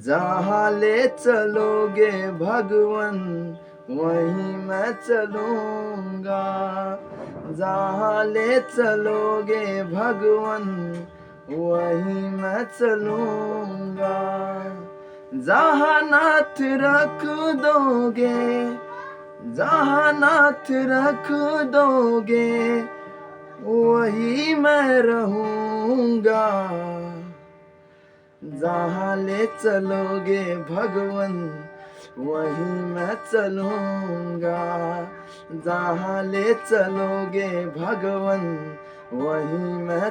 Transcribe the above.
जहाँ ले चलोगे भगवन वहीं मैं चलूँगा। जहाँ ले चलोगे भगवन वहीं मैं चलूँगा। जहाँ नाथ रख दोगे, जहाँ नाथ रख दोगे वही मैं रहूँगा। जहाँ ले चलोगे भगवन वहीं मैं चलूँगा। जहाँ ले चलोगे भगवन वहीं मैं